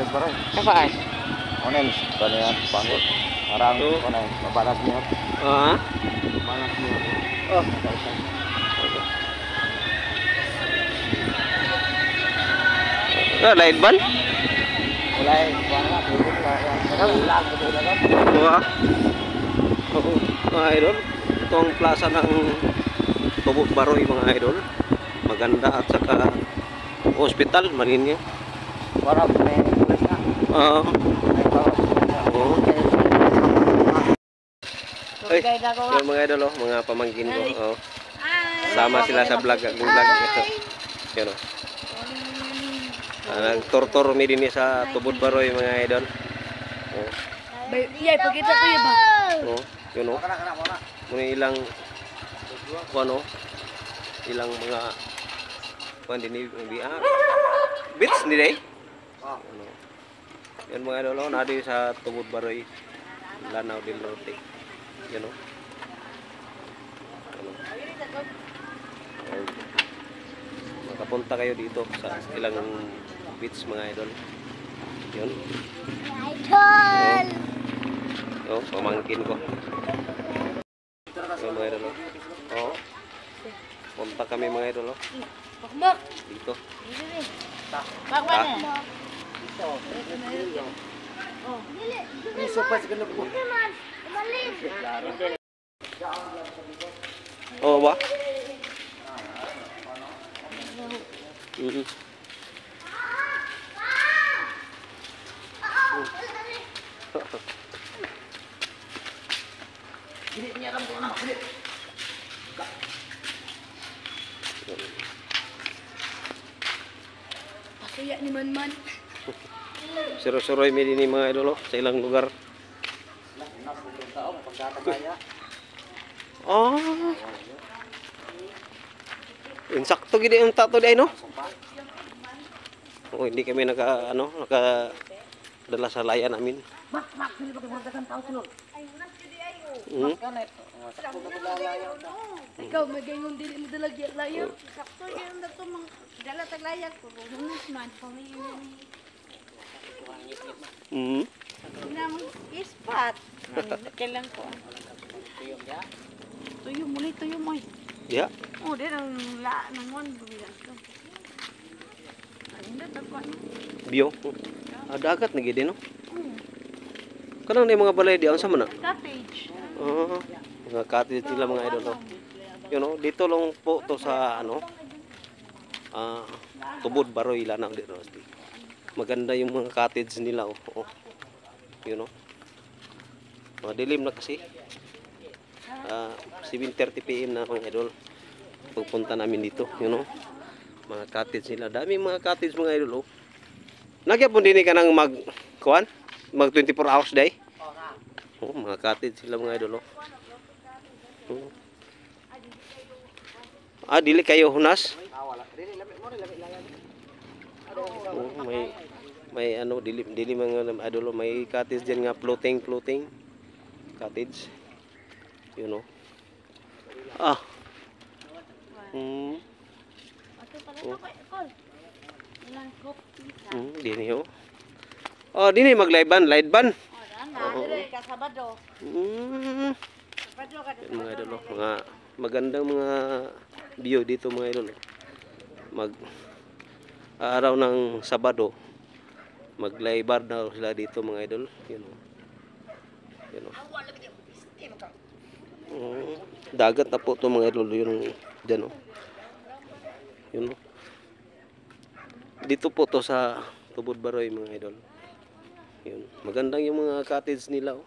Baroy. Apa ay? Onen, kanian pangut. Arang onen, mabalas niya. Ah. Mabalas niya. Oh. Lain ban? Mulai warna turun lah. Ulang betul kan? Wah. Oo, mga idol. Itong plaza ng Tubod Baroy mga idol. Maganda at saka hospital maninyo. Warna punya pulis na. Oo. Ay, yung mga idol, oh, mga pamangkin ko. Oh. Sama sila sa vlog. Yung vlog. Yan, oh. Nagtortor mi din sa Tubod Baroy mga idol. Oh. Iya, pakita ko yun ba? Oh, yun oh. Muna ilang ano, ilang mga kuan din bits ni day. Ano. Yan mga idol, oh, nadi sa Tubod Baroy, Lanao del Norte. Yan oh. Ano. Oh. Makapunta kayo dito sa ilang beach mga idol. Yun. Idol! Oh, pamangkin ko. Yung mga idol. Oh. Punta kami mga idol. Bakmak! Dito. Bakmak na! Iso pa sa ganun po. Oh, ba? Mhm. Gini niya kan po na. Pasaya ni Man. Siro-siroy mi din mga idol sa ilang lugar. Oh. Insakto gid ang tato di ay no. Oh, hindi kami naka dala sa layan namin. Mak, sino ba kagadagan tao sino? Hmm? Ikaw, magayon dili mo dalagi at layo. Sakto yun na ito mga dala taglayak ko. Hunos man, pamayin. Hmm. Namang ispat. Kailan ko. Tuyo muli, tuyo mo. Ya. Oh, din ang la ng one bumilang ko. Ano na tagwan? Bio. Ada agad na gid no. Kanang na mga balay di ang sama na. Cottage. Oh, mga cottage nila mga idol. You know, dito lang po to sa Tubod Baroy, Lanao del Norte. Maganda yung mga cottage nila oh. Oh. You know. Madilim na kasi. 7:30 PM na mga idol. Pupunta namin dito, you know. Mga cottage nila. Dami mga cottage mga idol oh. Nagyapon din ka nang mag 24 hours day. Oh, mga cottage sila mga idol oh. Oh. Dili kayo hunas? Oh, may ano dili mga idol oh. May cottage diyan nga floating cottage. You know. Oh. Dini oh. Oh, dini mag-live ban. Ka Sabado. Yan, mga idol, mga magandang mga view dito mga idol. Araw ng Sabado, mag-live na sila dito mga idol. Yan o. Yan o. Dagat na po ito mga idol. Yun dyan o. Yun o. Dito po to sa Tubod Baroy mga idol. Yun. Magandang yung mga cottage nila oh.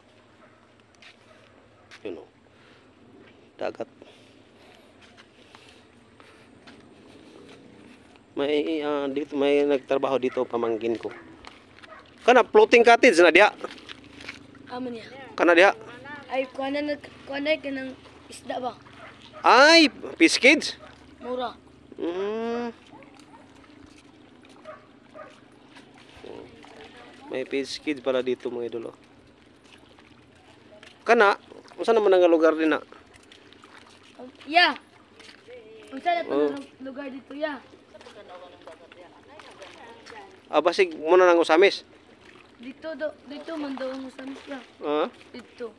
Yun oh. Dagat. May dito may nagtrabaho dito pamangkin ko. Kana floating cottage na diya. Amo niya. Kana diya. Ay kuana ka ng isda ba? Ay, fish kids. Mura. May fish kids pala dito mga idol. Kana, unsa naman ang lugar din na? Yeah. Unsa na to lugar dito ya? Basig muna nang usamis. Dito man daw mo sa misla. Ah? Dito.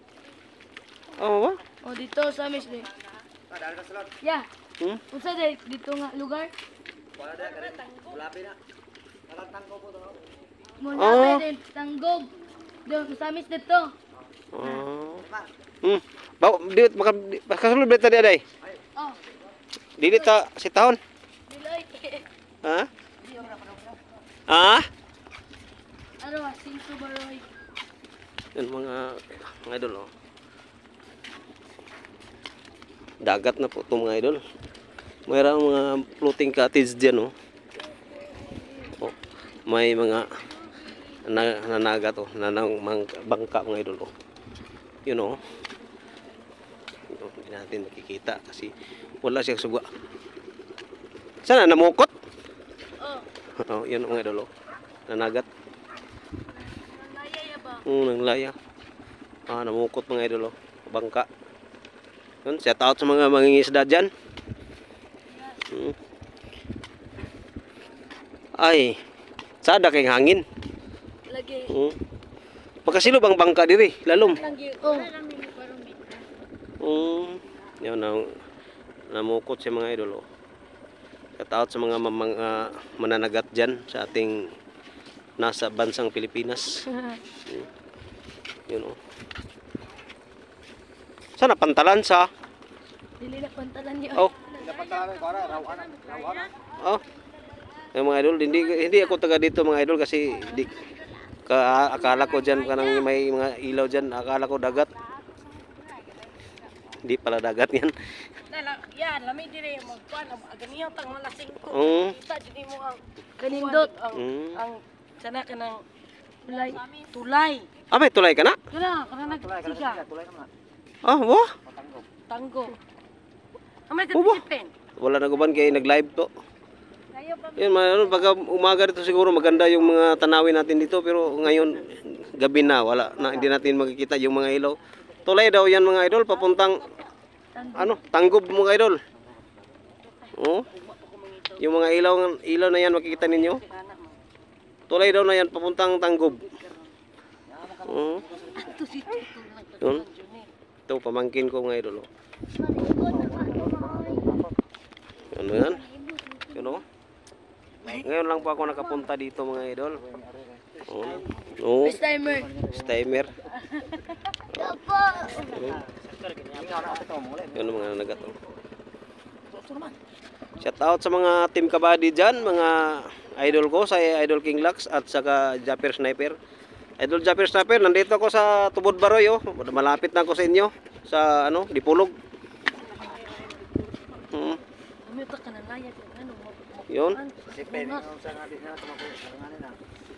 Oh, ba? Oh, dito sa misla. Ya. Hmm? Unsa dito nga lugar? Mula din tanggog. Doon sa mis dito. Bawa, di makasulod ba tadi aday? Oh, Dili ta si tahon. diloy. Ha? Ah? Ano, sinso baroy. Yan mga idol, oh. Dagat na po ito mga idol. Mayroong mga floating cottage dyan, oh. Oh, may mga nanagat, oh. Bangka mga idol, oh. Yun, oh. Hindi natin makikita kasi wala siyang suga. Sana namukot? Oh, Oh, yun mga idol, oh. Nanagat. laya ya ba? Nanglaya. Namukot mga idol, oh. Bangka. Yun, shout out sa mga mangingisda dyan. Ay, sada kayong hangin. Lagi. Pagkasilo bang bangka diri, lalom. Oh. Yun, namukot sa mga idol, oh. Shout out sa mga mananagat dyan sa ating nasa bansang Pilipinas. Yun, oh. Sana pantalan sa. Dili na pantalan niya. Oh. Oh. Yung mga idol, hindi ako taga dito mga idol kasi akala ko diyan kanang may mga ilaw diyan, akala ko dagat. Hindi pala dagat yan. Yan, lami dire mo kuan aganiyo tang malasing ko. Kita dinhi mo ang kanindot ang sana kanang tulay. May tulay ka na? Kana nagsiga. Wah. Tanggo. Amay Ubo. tipin. Wala na guban kay nag-live to. Yun, pagka umaga dito siguro maganda yung mga tanawin natin dito pero ngayon gabi na wala na, hindi natin makikita yung mga ilaw. Tulay daw yan mga idol papuntang Tanggob mga idol. Oh. Yung mga ilaw na yan makikita ninyo. Tulay daw na yan papuntang Tanggob. Oh. Yun. Ito pamangkin ko mga idol. Ano yan? Yun, oh. Ngayon lang po ako nakapunta dito mga idol. Oh. Timer. Timer. Yun mga nanagat, oh. Shout out sa mga team kabady dyan, mga idol ko, sa Idol King Lux at saka Japper Sniper. Idol Japper Sniper, nandito ako sa Tubod Baroy, oh. Malapit na ako sa inyo, sa Dipulog. Yun.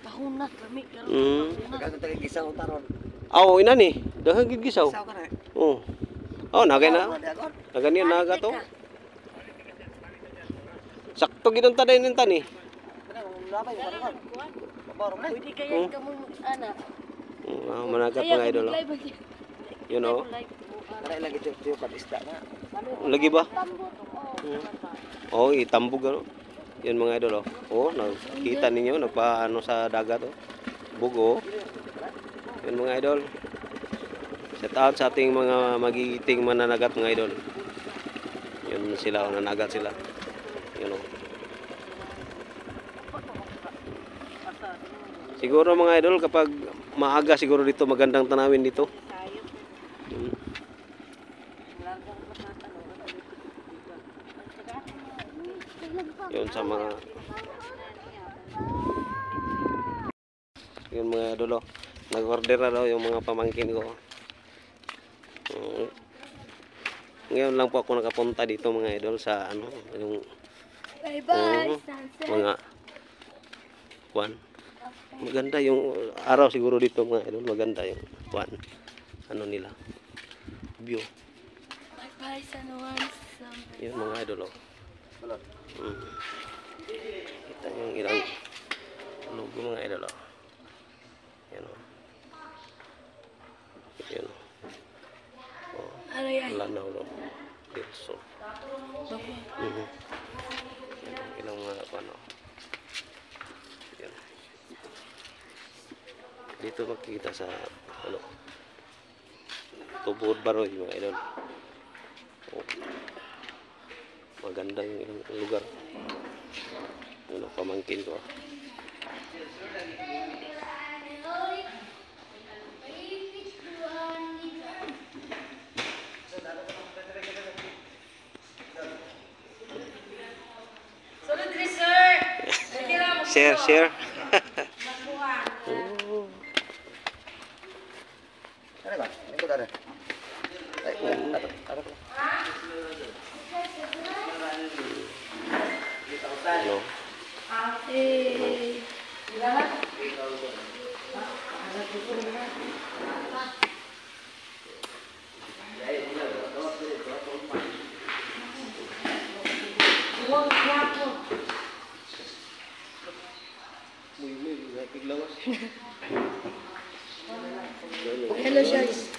Pahunat kami. Ina ni, daghang gid gisaw. Oh. Nagay na. Nagani naga to. Sakto gid ang taday nin tani. Pwede kaya ka mo anak. Managat mga idol. You know. Lagi ba? Itambog ano. Yun mga idol, oh. Oh, nakita ninyo nagpaano sa dagat, oh. Bugo. Yun mga idol. Shout out sa ating mga magigiting mananagat mga idol. Yun sila, nanagat sila. Yun, oh. Siguro mga idol kapag maaga siguro dito magandang tanawin dito. Yun sa mga yun mga idol, oh. Nag-order na daw yung mga pamangkin ko. Ngayon lang po ako nakapunta dito mga idol sa yung mga kwan. Maganda yung araw siguro dito mga idol, maganda yung kwan nila view. Bye sa naman. Yun mga idol, oh. Kita yung ilang logo mga idol, oh. Yan, oh. Yan, oh. Lanaw, no. Dilso. Ilang mga ano. Yan. Dito makikita sa ano, Tubod Baroy mga idol. Oh. Maganda yung lugar. Ano, pamangkin ko. Sunod diri, sir. Share. Ano ba? Ito ka rin. Ay, ano ba? Ano? Hello, guys.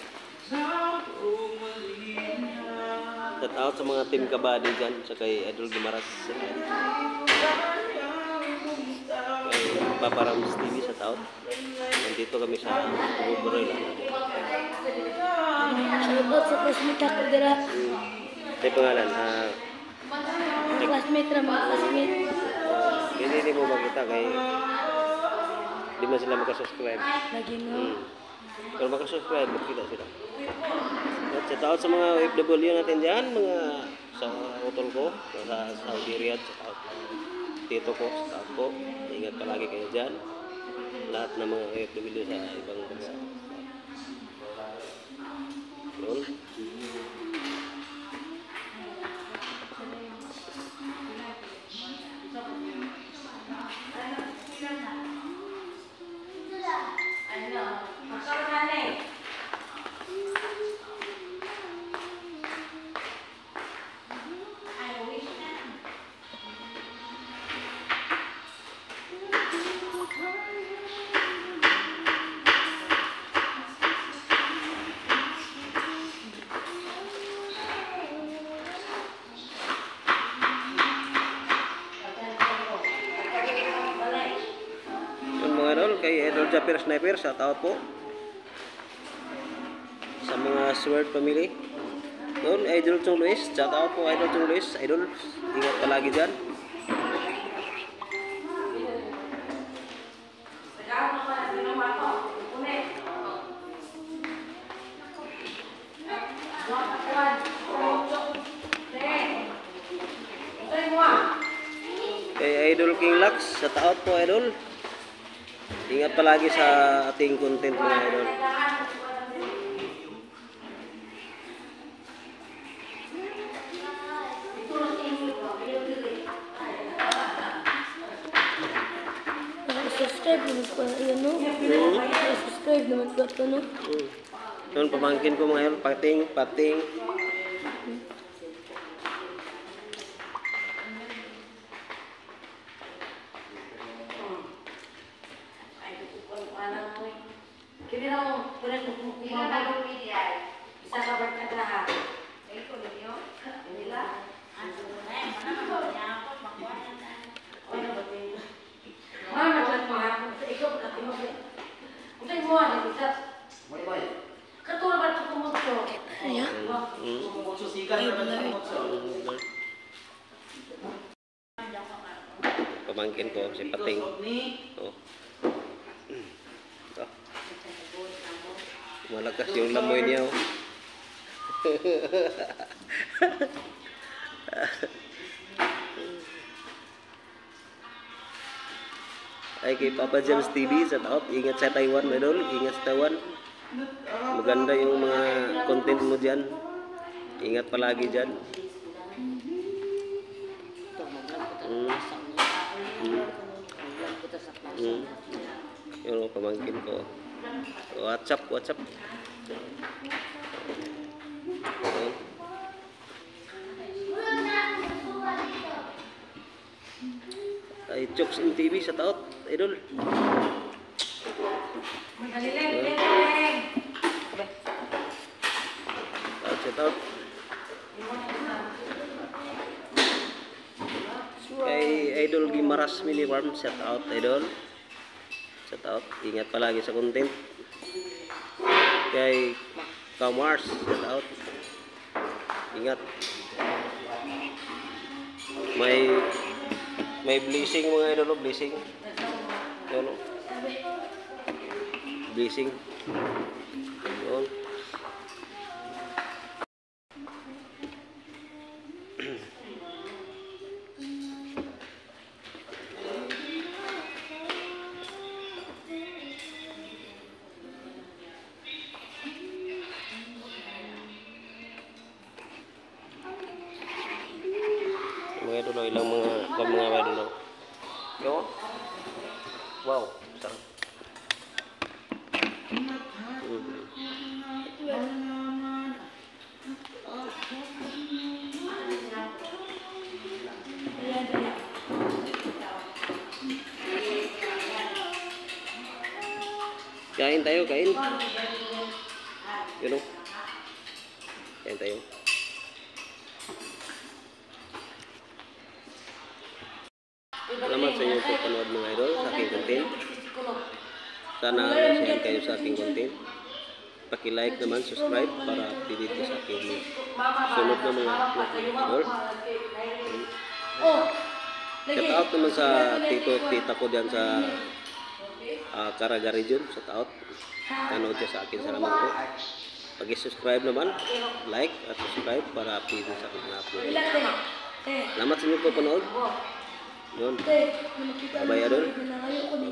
Shout out sa mga team kabady dyan sa kay Idol Gimaras. Kay Papa Rams TV, shout out. Nandito kami sa Tubod lang. Shoutout sa classmate ako dira. Sa pangalan, Classmate ra mga classmate. hindi mo makita kay di man sila makasubscribe. Lagi mo. Pero makasubscribe, makita sila. At shout out sa mga OFW natin dyan, mga sa utol ko, sa Saudi Riyadh, shout out tito ko, staff ko. Ingat palagi kayo dyan. Lahat ng mga OFW sa ibang bansa. Yun. Mga idol, kay Idol Japper Sniper, shout out po sa mga Sword family. Doon, Idol Chong Luis, shout out po Idol Chong Luis. Idol, ingat palagi dyan. Kay Idol King Lux, shout out po Idol. Ingat palagi sa ating content mga idol. Subscribe naman ko yan, no? Subscribe naman ko ito, no? Yun, pamangkin ko mga idol, pating. Kini raw pura ko kumabalo media. Isa ka ba ka lahat? Ay ko niyo. Nila. Ano na yan? Mana ko niya ako magkuan na. Ano ba 'to? Mana ka pa sa ikaw ka mo. Untay mo ana kita. Boy. Katulad ba ito kumutso? Ayan. Kumutso sikan na kumutso. Pamangkin ko si Pating. Oh. Malakas yung lamoy niya. Ay kay Papa James TV, shout out. Ingat sa Taiwan, idol. Ingat sa Taiwan. Maganda yung mga content mo dyan. Ingat palagi dyan. Yung pamangkin ko. WhatsApp. Ay, Chokes in TV, shout out, idol. Shout out. Kay Idol Gimaras Mini Farm, shout out, idol. Sa Shout out. Ingat palagi sa content. Kay Kamars, shout out. Ingat. May blessing mga idol, blessing. Yun. Blessing. Yun. Mga idol, ilang mga idol. Yun. Wow, sarap. Kain tayo, kain. Yun o. Kain tayo. Salamat sa inyo po panood mga idol sa aking content. Sana nasiyahan kayo sa aking content. Paki-like naman, subscribe para update ko sa aking sunod na mga upload idol. Shout out naman sa tita ko dyan sa Caraga region. Shout out. Nanood siya sa akin. Salamat po. Pag-subscribe naman, like at subscribe para update sa aking mga upload. Salamat sa inyo po panood. Yun. Bye idol.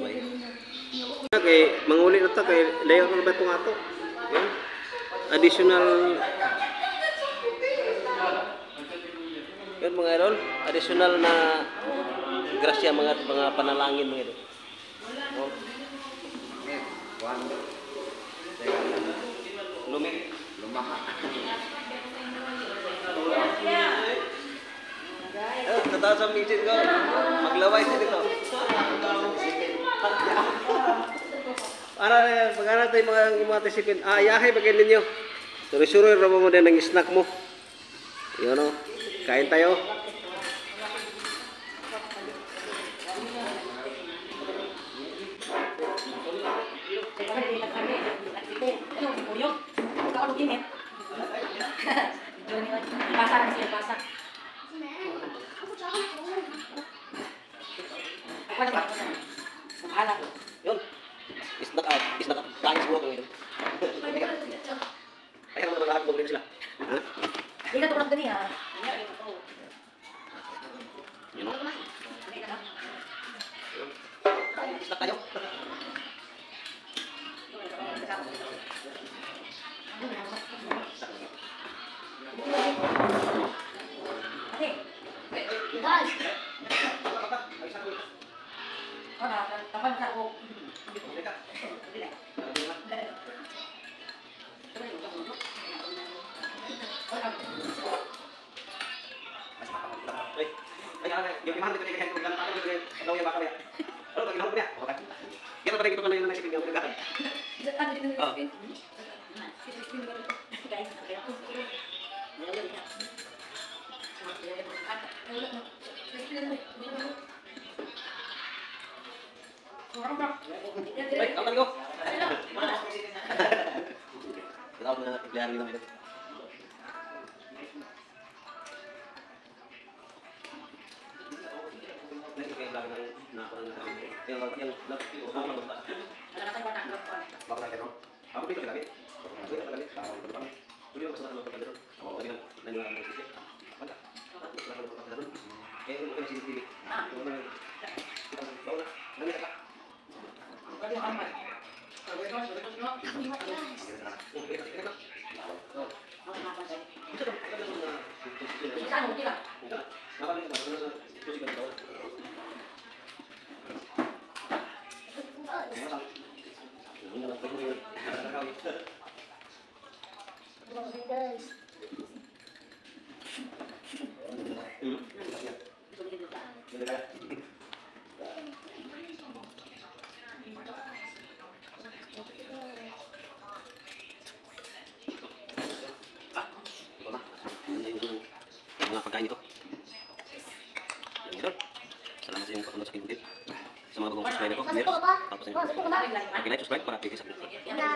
Bye. Kay manguli na ta kay layo na ba itong ato. Yun. Additional. Yun mga idol. Additional na grasya mga panalangin mga idol. Oh. Lumaha. Tataas ang midget ko. Maglaway siya dito. Para maghanap tayo mga tisipin. Ayahay bagay ninyo. Suri-suri ramo mo din ng snack mo. Yun o. Kain tayo. Yun. Isnak kain siguro kung yun. Kaya naman lahat mo rin sila. Ha? Hindi ka tulad gani ha. Yun o. Isnak tayo. Guys. Tapan ka ko. Yung imahan ko kaya ko ganun ako daw yung baka ya. Ano pag ginahon ko niya? Okay. Yan pa rin ito kanina yung nasipin ng gahan. Ano din yung nasipin? Ay, kapan ko? Wala na iklihan nila ito. Mga pagkain ito. Salamat sa inyong panonood sa aking video. Sa mga bagong subscriber ko, clear. Tapos yun. Okay, like, subscribe para update sa video.